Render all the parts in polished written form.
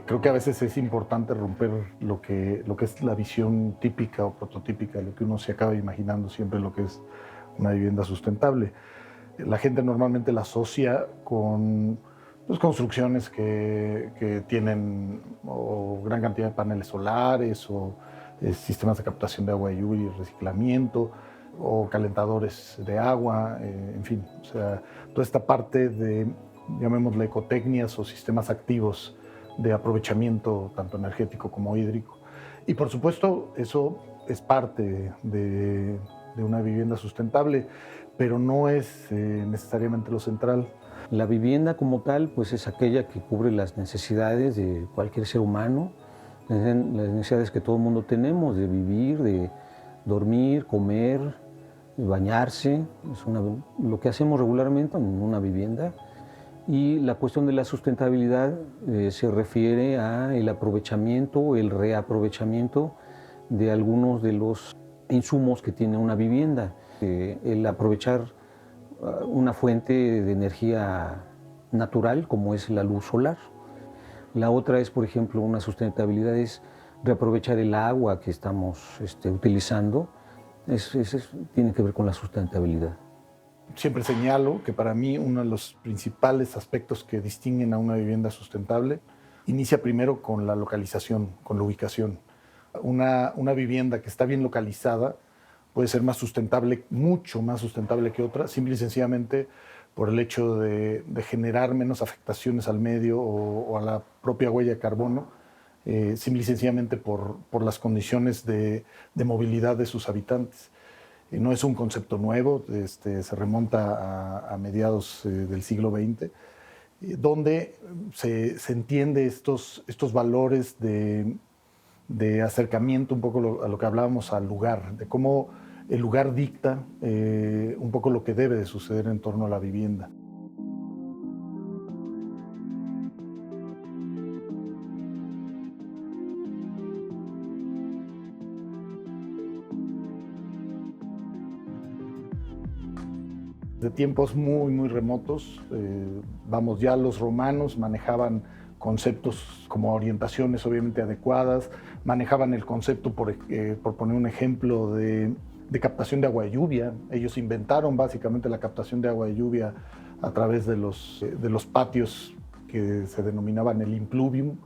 Creo que a veces es importante romper lo que es la visión típica o prototípica, lo que uno se acaba imaginando siempre lo que es una vivienda sustentable. La gente normalmente la asocia con pues, construcciones que tienen o gran cantidad de paneles solares o sistemas de captación de agua de lluvia y reciclamiento o calentadores de agua, en fin, o sea, toda esta parte de, llamémosle, ecotecnias o sistemas activos de aprovechamiento tanto energético como hídrico. Y por supuesto, eso es parte de una vivienda sustentable, pero no es necesariamente lo central. La vivienda como tal, pues es aquella que cubre las necesidades de cualquier ser humano, las necesidades que todo el mundo tenemos, de vivir, de dormir, comer, bañarse, lo que hacemos regularmente en una vivienda. Y la cuestión de la sustentabilidad se refiere a el aprovechamiento, el reaprovechamiento de algunos de los insumos que tiene una vivienda. El aprovechar una fuente de energía natural como es la luz solar. La otra es, por ejemplo, una sustentabilidad es reaprovechar el agua que estamos utilizando. Tiene que ver con la sustentabilidad. Siempre señalo que para mí uno de los principales aspectos que distinguen a una vivienda sustentable inicia primero con la localización, con la ubicación. Una vivienda que está bien localizada puede ser más sustentable, mucho más sustentable que otra, simple y sencillamente por el hecho de generar menos afectaciones al medio o a la propia huella de carbono, simple y sencillamente por las condiciones de movilidad de sus habitantes. No es un concepto nuevo, se remonta a mediados del siglo XX, donde se entiende estos valores de acercamiento un poco a lo que hablábamos al lugar, de cómo el lugar dicta un poco lo que debe de suceder en torno a la vivienda. De tiempos muy, muy remotos, vamos, ya los romanos manejaban conceptos como orientaciones obviamente adecuadas, manejaban el concepto, por poner un ejemplo, de captación de agua de lluvia. Ellos inventaron básicamente la captación de agua de lluvia a través de los patios que se denominaban el impluvium,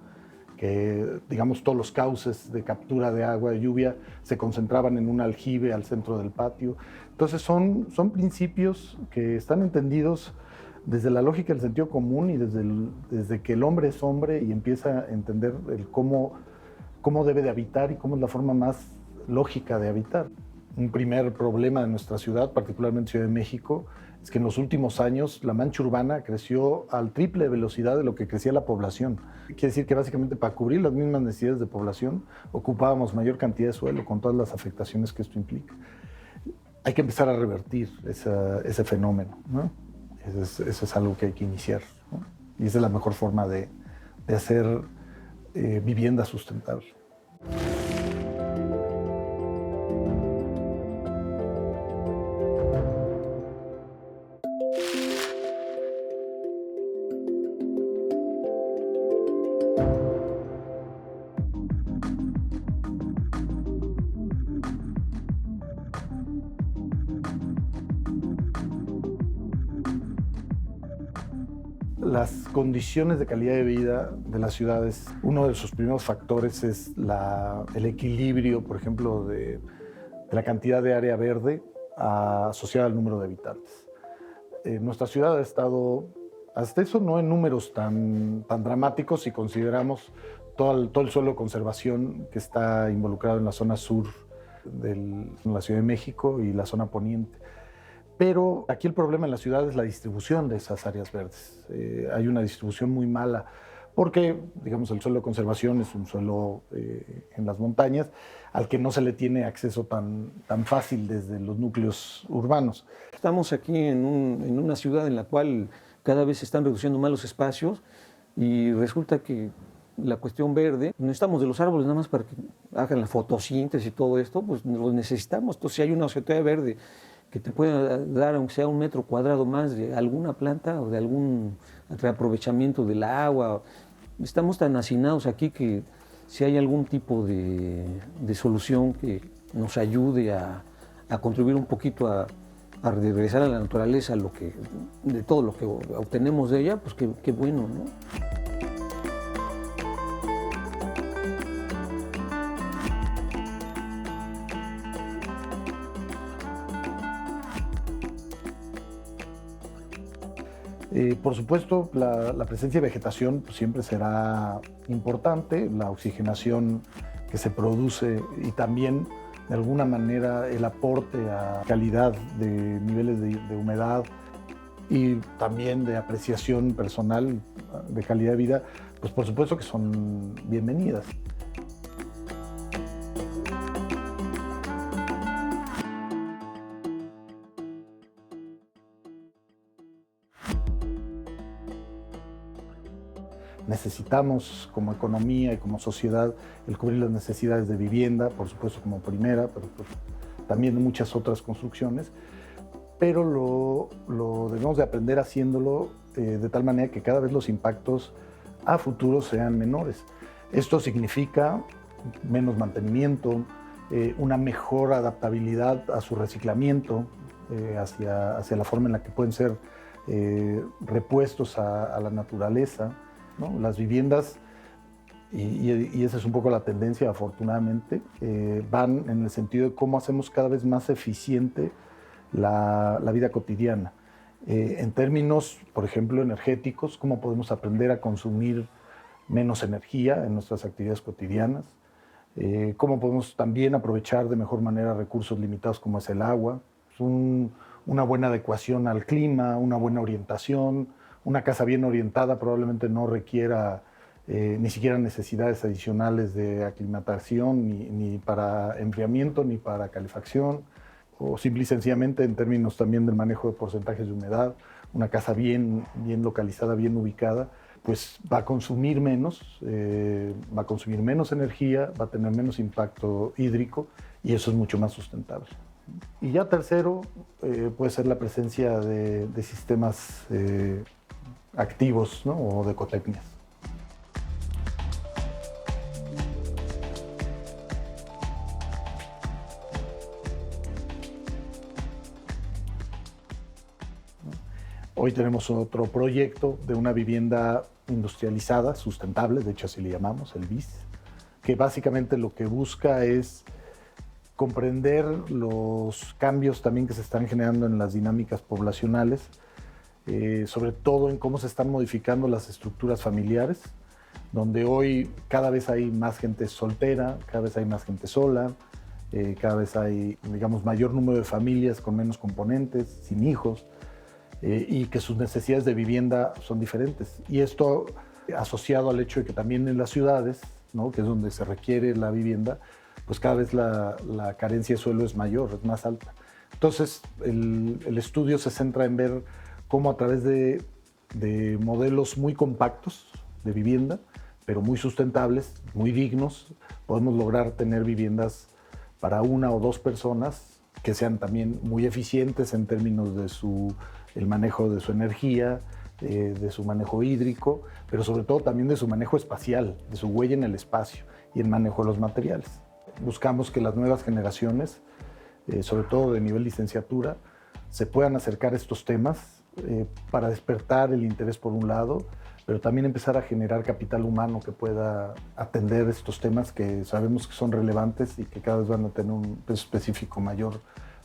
que digamos todos los cauces de captura de agua de lluvia se concentraban en un aljibe al centro del patio. Entonces son principios que están entendidos desde la lógica del sentido común y desde que el hombre es hombre y empieza a entender cómo debe de habitar y cómo es la forma más lógica de habitar. Un primer problema de nuestra ciudad, particularmente Ciudad de México, es que en los últimos años la mancha urbana creció al triple de velocidad de lo que crecía la población. Quiere decir que básicamente para cubrir las mismas necesidades de población ocupábamos mayor cantidad de suelo con todas las afectaciones que esto implica. Hay que empezar a revertir ese fenómeno, ¿no? Eso es algo que hay que iniciar, ¿no? Y esa es la mejor forma de hacer vivienda sustentable. Las condiciones de calidad de vida de las ciudades, uno de sus primeros factores es el equilibrio, por ejemplo, de la cantidad de área verde asociada al número de habitantes. Nuestra ciudad ha estado, hasta eso no en números tan dramáticos si consideramos todo el suelo de conservación que está involucrado en la zona sur de la Ciudad de México y la zona poniente. Pero aquí el problema en la ciudad es la distribución de esas áreas verdes. Hay una distribución muy mala porque, digamos, el suelo de conservación es un suelo en las montañas al que no se le tiene acceso tan fácil desde los núcleos urbanos. Estamos aquí en una ciudad en la cual cada vez se están reduciendo más los espacios y resulta que la cuestión verde, necesitamos de los árboles nada más para que hagan la fotosíntesis y todo esto, pues lo necesitamos. Entonces, si hay una sociedad verde que te pueda dar, aunque sea 1 metro cuadrado más de alguna planta o de algún reaprovechamiento del agua, estamos tan hacinados aquí que si hay algún tipo de solución que nos ayude a contribuir un poquito a regresar a la naturaleza de todo lo que obtenemos de ella, pues qué bueno, ¿no? Por supuesto, la presencia de vegetación pues, siempre será importante, la oxigenación que se produce y también, de alguna manera, el aporte a calidad de niveles de humedad y también de apreciación personal de calidad de vida, pues por supuesto que son bienvenidas. Necesitamos como economía y como sociedad el cubrir las necesidades de vivienda, por supuesto como primera, pero pues, también muchas otras construcciones, pero lo debemos de aprender haciéndolo de tal manera que cada vez los impactos a futuro sean menores. Esto significa menos mantenimiento, una mejor adaptabilidad a su reciclamiento, hacia la forma en la que pueden ser repuestos a la naturaleza, ¿no? Las viviendas, y esa es un poco la tendencia afortunadamente, van en el sentido de cómo hacemos cada vez más eficiente la vida cotidiana. En términos, por ejemplo, energéticos, cómo podemos aprender a consumir menos energía en nuestras actividades cotidianas, cómo podemos también aprovechar de mejor manera recursos limitados como es el agua, una buena adecuación al clima, una buena orientación. Una casa bien orientada probablemente no requiera ni siquiera necesidades adicionales de aclimatación, ni para enfriamiento, ni para calefacción, o simple y sencillamente en términos también del manejo de porcentajes de humedad. Una casa bien localizada, bien ubicada, pues va a consumir menos energía, va a tener menos impacto hídrico y eso es mucho más sustentable. Y ya tercero, puede ser la presencia de sistemas activos, ¿no? O de ecotecnias. Hoy tenemos otro proyecto de una vivienda industrializada, sustentable, de hecho así le llamamos, el BIS, que básicamente lo que busca es comprender los cambios también que se están generando en las dinámicas poblacionales, sobre todo en cómo se están modificando las estructuras familiares, donde hoy cada vez hay más gente soltera, cada vez hay más gente sola, cada vez hay, digamos, mayor número de familias con menos componentes, sin hijos, y que sus necesidades de vivienda son diferentes. Y esto asociado al hecho de que también en las ciudades, ¿no? Que es donde se requiere la vivienda, pues cada vez la carencia de suelo es mayor, es más alta. Entonces, el estudio se centra en ver cómo a través de modelos muy compactos de vivienda, pero muy sustentables, muy dignos, podemos lograr tener viviendas para una o dos personas que sean también muy eficientes en términos de el manejo de su energía, de su manejo hídrico, pero sobre todo también de su manejo espacial, de su huella en el espacio y el manejo de los materiales. Buscamos que las nuevas generaciones, sobre todo de nivel licenciatura, se puedan acercar a estos temas para despertar el interés por un lado, pero también empezar a generar capital humano que pueda atender estos temas que sabemos que son relevantes y que cada vez van a tener un peso específico mayor,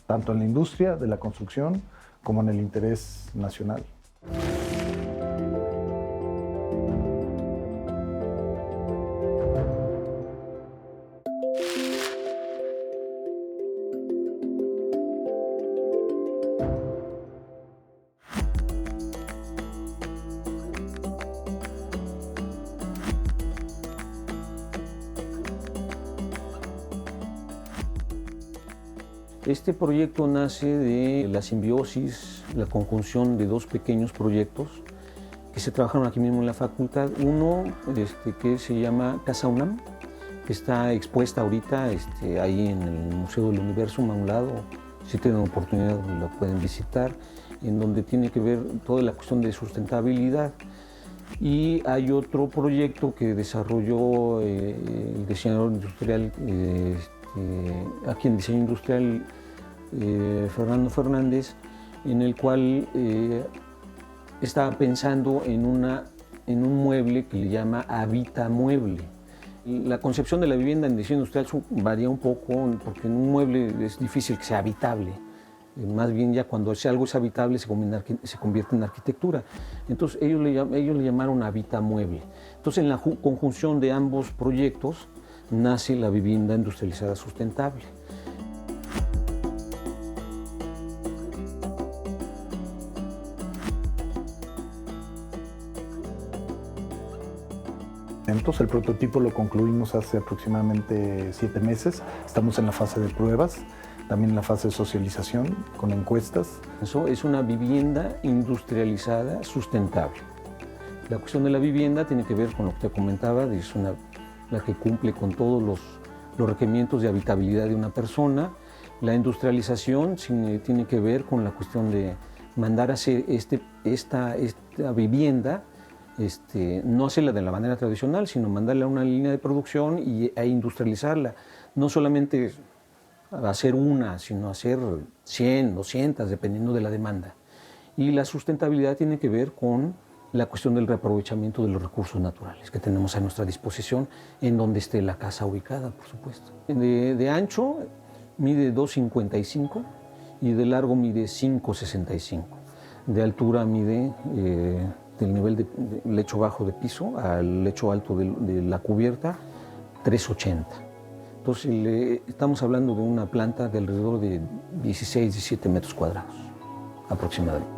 tanto en la industria de la construcción como en el interés nacional. Este proyecto nace de la simbiosis, la conjunción de dos pequeños proyectos que se trabajaron aquí mismo en la facultad. Uno que se llama Casa UNAM, que está expuesta ahorita ahí en el Museo del Universum a un lado. Si tienen oportunidad lo pueden visitar, en donde tiene que ver toda la cuestión de sustentabilidad. Y hay otro proyecto que desarrolló el diseñador industrial, aquí en diseño industrial, Fernando Fernández, en el cual estaba pensando en un mueble que le llama habitamueble. La concepción de la vivienda en diseño industrial varía un poco, porque en un mueble es difícil que sea habitable. Más bien ya cuando algo es habitable se convierte en arquitectura. Entonces ellos le llamaron habitamueble. Entonces en la conjunción de ambos proyectos nace la vivienda industrializada sustentable. Entonces el prototipo lo concluimos hace aproximadamente 7 meses. Estamos en la fase de pruebas, también en la fase de socialización con encuestas. Eso es una vivienda industrializada sustentable. La cuestión de la vivienda tiene que ver con lo que te comentaba, es la que cumple con todos los requerimientos de habitabilidad de una persona. La industrialización tiene que ver con la cuestión de mandar a hacer esta vivienda, no hacerla de la manera tradicional, sino mandarla a una línea de producción e industrializarla. No solamente hacer una, sino hacer 100, 200, dependiendo de la demanda. Y la sustentabilidad tiene que ver con la cuestión del reaprovechamiento de los recursos naturales que tenemos a nuestra disposición en donde esté la casa ubicada, por supuesto. De ancho mide 2,55 y de largo mide 5,65. De altura mide del nivel de lecho bajo de piso al lecho alto de la cubierta 3,80. Entonces estamos hablando de una planta de alrededor de 16, 17 metros cuadrados aproximadamente.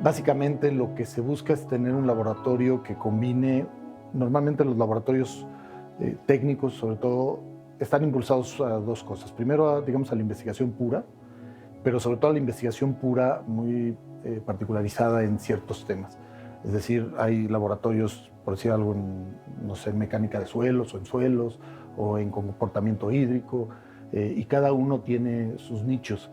Básicamente lo que se busca es tener un laboratorio que combine, normalmente los laboratorios técnicos sobre todo están impulsados a dos cosas. Primero, digamos, a la investigación pura, pero sobre todo a la investigación pura muy particularizada en ciertos temas. Es decir, hay laboratorios, por decir algo, no sé, en mecánica de suelos o en comportamiento hídrico, y cada uno tiene sus nichos.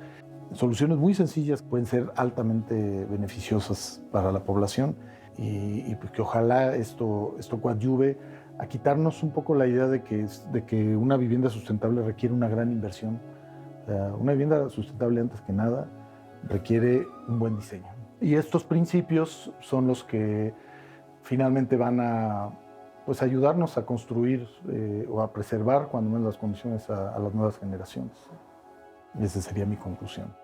Soluciones muy sencillas pueden ser altamente beneficiosas para la población y pues que ojalá esto coadyuve a quitarnos un poco la idea de que una vivienda sustentable requiere una gran inversión. Una vivienda sustentable, antes que nada, requiere un buen diseño. Y estos principios son los que finalmente van a pues, ayudarnos a construir o a preservar, cuando menos, las condiciones a las nuevas generaciones. Y esa sería mi conclusión.